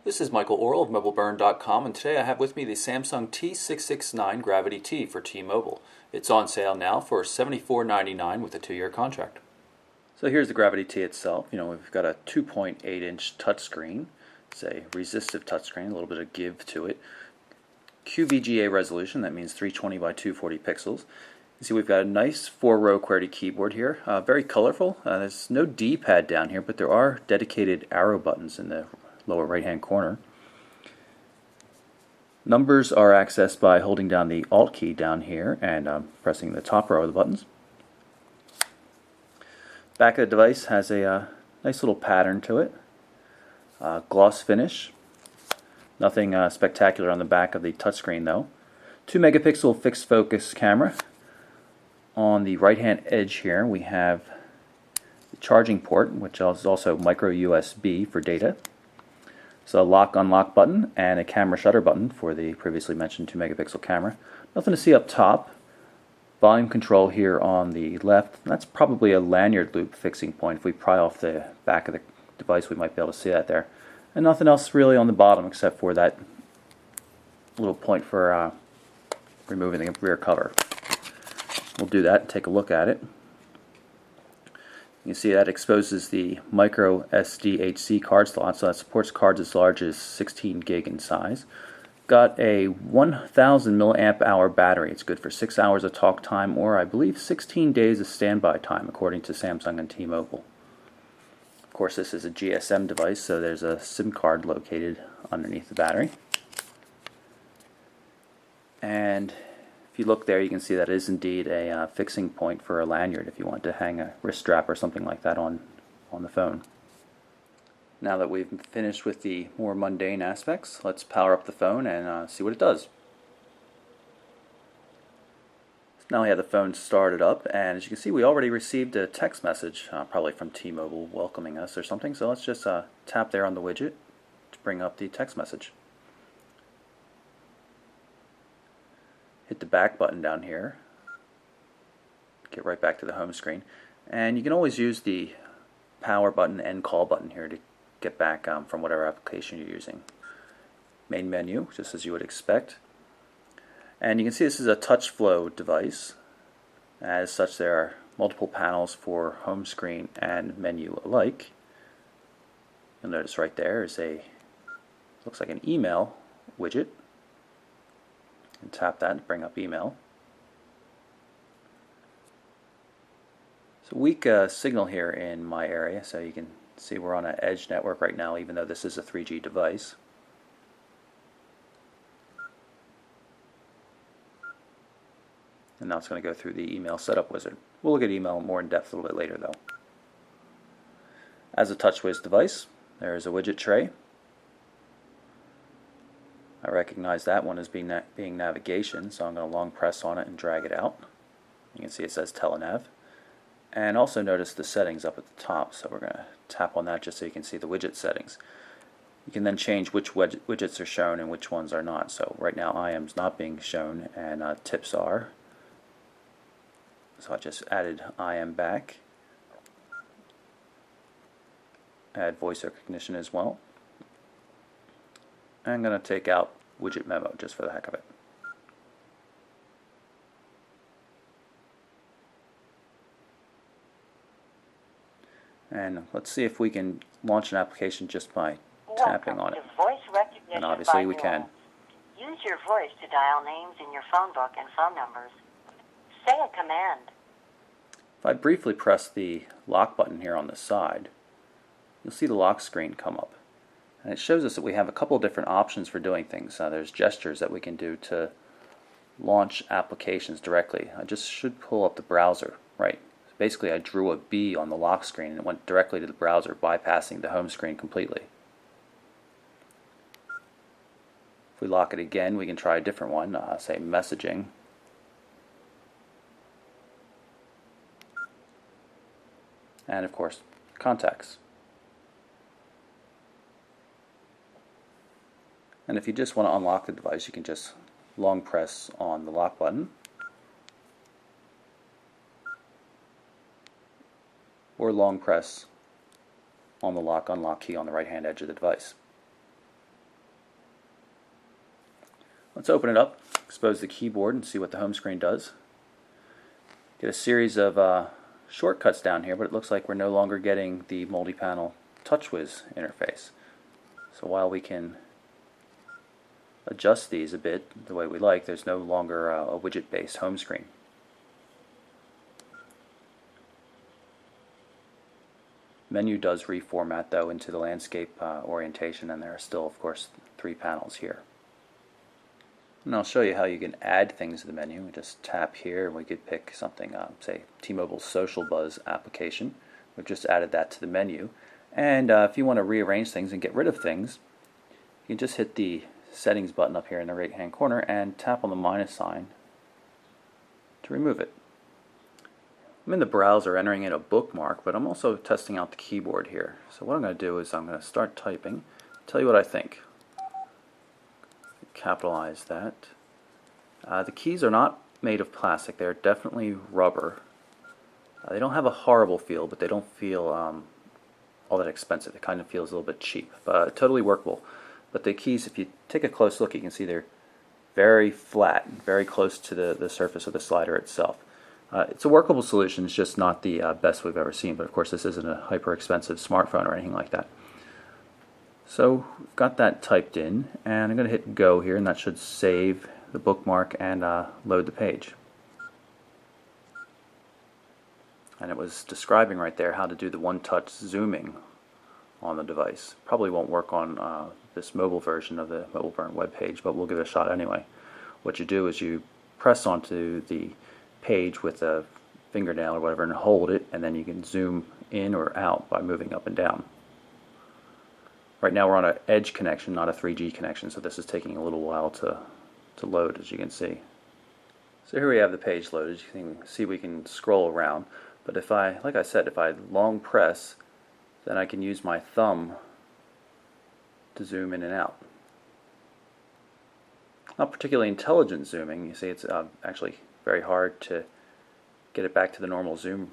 This is Michael Orrell of MobileBurn.com, and today I have with me the Samsung T669 Gravity T for T-Mobile. It's on sale now for $74.99 with a 2-year contract. So here's the Gravity T itself. We've got a 2.8-inch touchscreen. It's a resistive touchscreen, a little bit of give to it. QVGA resolution, that means 320 by 240 pixels. You see we've got a nice 4-row QWERTY keyboard here, very colorful. There's no D-pad down here, but there are dedicated arrow buttons in the lower right hand corner. Numbers are accessed by holding down the Alt key down here and pressing the top row of the buttons. Back of the device has a nice little pattern to it. Gloss finish. Nothing spectacular on the back of the touchscreen though. 2 megapixel fixed focus camera. On the right hand edge here we have the charging port, which is also micro USB for data. So a lock-unlock button and a camera shutter button for the previously mentioned 2 megapixel camera. Nothing to see up top. Volume control here on the left. That's probably a lanyard loop fixing point. If we pry off the back of the device we might be able to see that there. And nothing else really on the bottom except for that little point for removing the rear cover. We'll do that and take a look at it. You can see that exposes the micro SDHC card slot, so that supports cards as large as 16 gig in size. Got a 1000 milliamp hour battery. It's good for 6 hours of talk time, or I believe 16 days of standby time, according to Samsung and T-Mobile. Of course, this is a GSM device, so there's a SIM card located underneath the battery. And if you look there, you can see that is indeed a fixing point for a lanyard if you want to hang a wrist strap or something like that on the phone. Now that we've finished with the more mundane aspects, let's power up the phone and see what it does. So now we have the phone started up, and as you can see we already received a text message, probably from T-Mobile welcoming us or something, so let's just tap there on the widget to bring up the text message. Hit the back button down here, get right back to the home screen, and you can always use the power button and call button here to get back from whatever application you're using. Main menu, just as you would expect, and you can see this is a touch flow device. As such, there are multiple panels for home screen and menu alike. You'll notice right there is looks like an email widget. And tap that to bring up email. It's a weak signal here in my area, so you can see we're on an edge network right now, even though this is a 3G device. And now it's going to go through the email setup wizard. We'll look at email more in depth a little bit later though. As a TouchWiz device, there is a widget tray. I recognize that one as being navigation, so I'm going to long press on it and drag it out. You can see it says telenav. And also notice the settings up at the top, so we're going to tap on that just so you can see the widget settings. You can then change which widgets are shown and which ones are not. So right now IM's not being shown and tips are. So I just added IM back. Add voice recognition as well. I'm going to take out widget memo just for the heck of it. And let's see if we can launch an application just by tapping on it. Voice recognition and obviously we by can. Use your voice to dial names in your phone book and phone numbers. Say a command. If I briefly press the lock button here on the side, you'll see the lock screen come up. And it shows us that we have a couple different options for doing things. There's gestures that we can do to launch applications directly. I just should pull up the browser. Right. So basically I drew a B on the lock screen and it went directly to the browser, bypassing the home screen completely. If we lock it again, we can try a different one, say messaging. And of course, contacts. And if you just want to unlock the device, you can just long press on the lock button, or long press on the lock unlock key on the right hand edge of the device. Let's open it up, expose the keyboard, and see what the home screen does. Get a series of shortcuts down here, but it looks like we're no longer getting the multi-panel TouchWiz interface. So while we can adjust these a bit the way we like, there's no longer a widget-based home screen. Menu does reformat though into the landscape orientation, and there are still, of course, 3 panels here. And I'll show you how you can add things to the menu. We just tap here and we could pick something, say T-Mobile Social Buzz application. We've just added that to the menu. And if you want to rearrange things and get rid of things, you can just hit the settings button up here in the right hand corner and tap on the minus sign to remove it. I'm in the browser entering in a bookmark, but I'm also testing out the keyboard here. So what I'm going to do is I'm going to start typing, tell you what I think. Capitalize that. The keys are not made of plastic, they're definitely rubber. They don't have a horrible feel, but they don't feel all that expensive. It kind of feels a little bit cheap, but totally workable. But the keys, if you take a close look, you can see they're very flat, very close to the surface of the slider itself. It's a workable solution, it's just not the best we've ever seen, but of course this isn't a hyper expensive smartphone or anything like that. So we've got that typed in, and I'm going to hit go here, and that should save the bookmark and load the page. And it was describing right there how to do the one-touch zooming on the device. Probably won't work on this mobile version of the Mobile Burn web page, but we'll give it a shot anyway. What you do is you press onto the page with a fingernail or whatever and hold it, and then you can zoom in or out by moving up and down. Right now we're on an edge connection, not a 3G connection, so this is taking a little while to load, as you can see. So here we have the page loaded. You can see we can scroll around, but if I, like I said, if I long press, then I can use my thumb to zoom in and out. Not particularly intelligent zooming. You see it's actually very hard to get it back to the normal zoom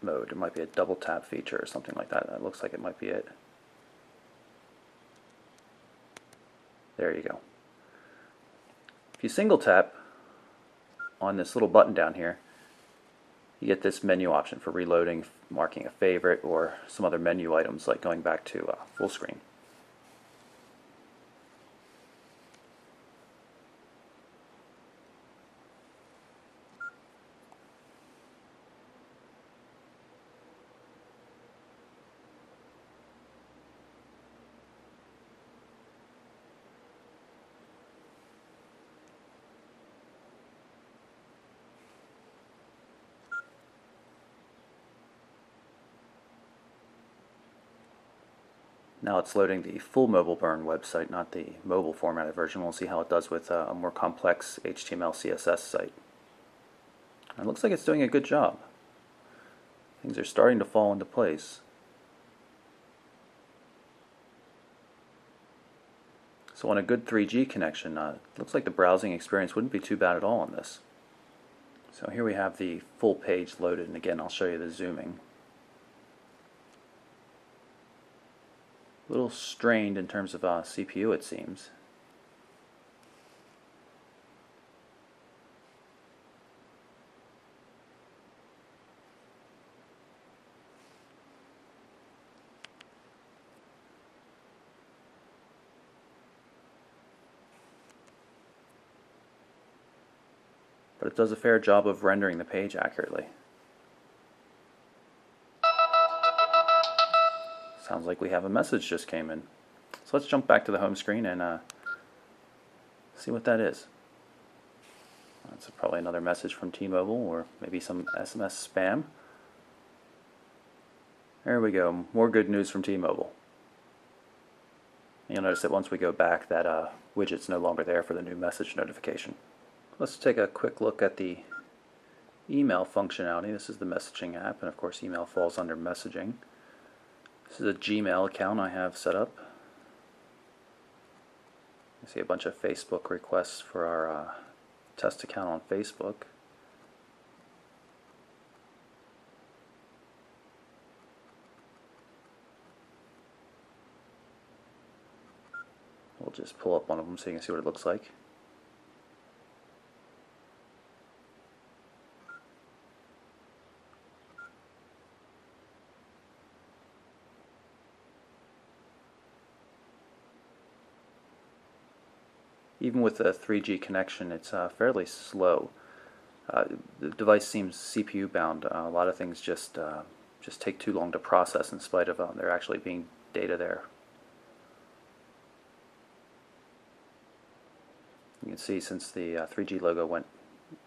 mode. It might be a double tap feature or something like that. That looks like it might be it. There you go. If you single tap on this little button down here, you get this menu option for reloading, marking a favorite, or some other menu items like going back to full screen. Now it's loading the full Mobile Burn website, not the mobile formatted version. We'll see how it does with a more complex HTML CSS site. And it looks like it's doing a good job. Things are starting to fall into place. So on a good 3G connection, it looks like the browsing experience wouldn't be too bad at all on this. So here we have the full page loaded, and again I'll show you the zooming. A little strained in terms of CPU, it seems. But it does a fair job of rendering the page accurately. Sounds like we have a message just came in. So let's jump back to the home screen and see what that is. That's probably another message from T-Mobile, or maybe some SMS spam. There we go, more good news from T-Mobile. You'll notice that once we go back, that widget's no longer there for the new message notification. Let's take a quick look at the email functionality. This is the messaging app, and of course email falls under messaging. This is a Gmail account I have set up. You see a bunch of Facebook requests for our test account on Facebook. We'll just pull up one of them so you can see what it looks like. Even with a 3G connection, it's fairly slow. The device seems CPU bound. A lot of things just take too long to process in spite of there actually being data there. You can see since the 3G logo went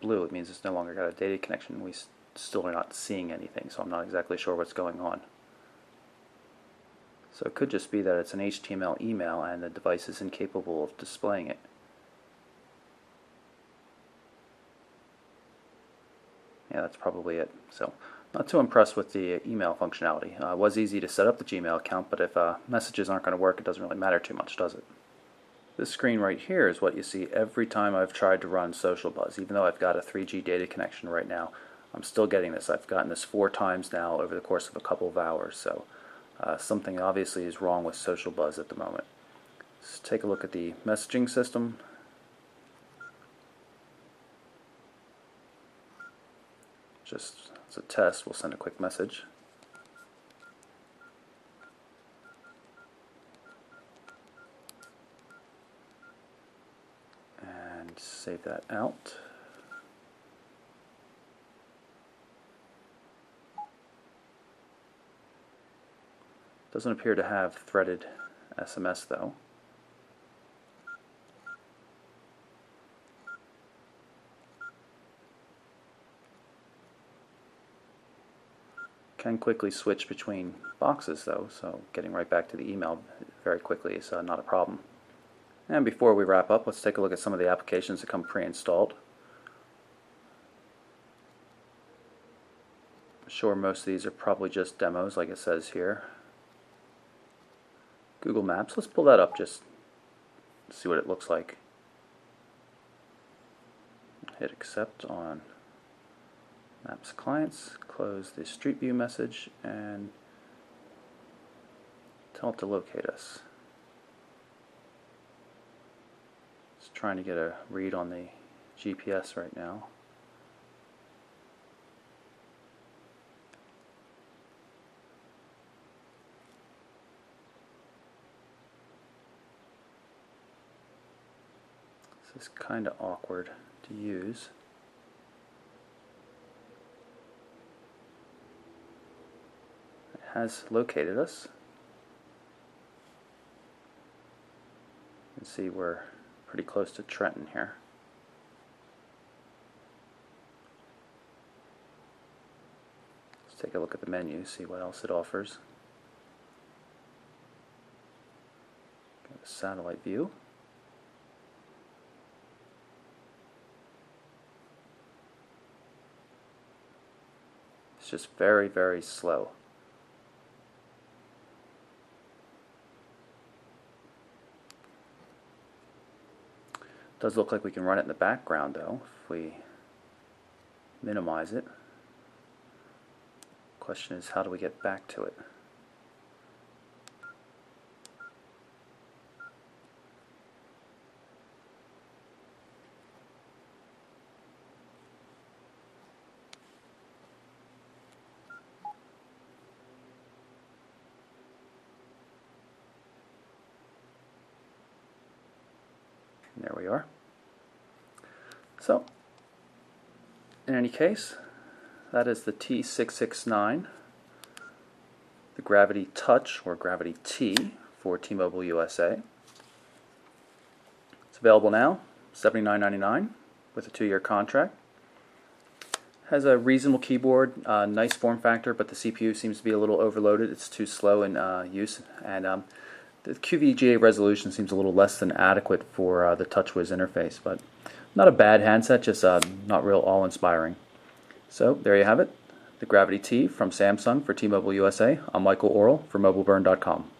blue, it means it's no longer got a data connection. We still are not seeing anything, so I'm not exactly sure what's going on. So it could just be that it's an HTML email and the device is incapable of displaying it. Yeah, that's probably it. So, not too impressed with the email functionality. It was easy to set up the Gmail account, but if messages aren't going to work, it doesn't really matter too much, does it? This screen right here is what you see every time I've tried to run Social Buzz. Even though I've got a 3G data connection right now, I'm still getting this. I've gotten this 4 times now over the course of a couple of hours, so something obviously is wrong with Social Buzz at the moment. Let's take a look at the messaging system. Just as a test, we'll send a quick message. And save that out. Doesn't appear to have threaded SMS though. Can quickly switch between boxes though, so getting right back to the email very quickly is not a problem. And before we wrap up, let's take a look at some of the applications that come pre-installed. I'm sure most of these are probably just demos like it says here. Google Maps, let's pull that up just to see what it looks like. Hit accept on Maps clients, close the Street View message, and tell it to locate us. It's trying to get a read on the GPS right now. This is kind of awkward to use. Has located us. You can see we're pretty close to Trenton here. Let's take a look at the menu, see what else it offers. Got a satellite view. It's just very, very slow. Does look like we can run it in the background though if we minimize it. Question is, how do we get back to it? There we are. So, in any case, that is the T669, the Gravity Touch, or Gravity T, for T-Mobile USA. It's available now, $79.99 with a 2-year contract. Has a reasonable keyboard, nice form factor, but the CPU seems to be a little overloaded. It's too slow in use, and the QVGA resolution seems a little less than adequate for the TouchWiz interface, but not a bad handset, just not real awe-inspiring. So there you have it, the Gravity T from Samsung for T-Mobile USA. I'm Michael Orrell for MobileBurn.com.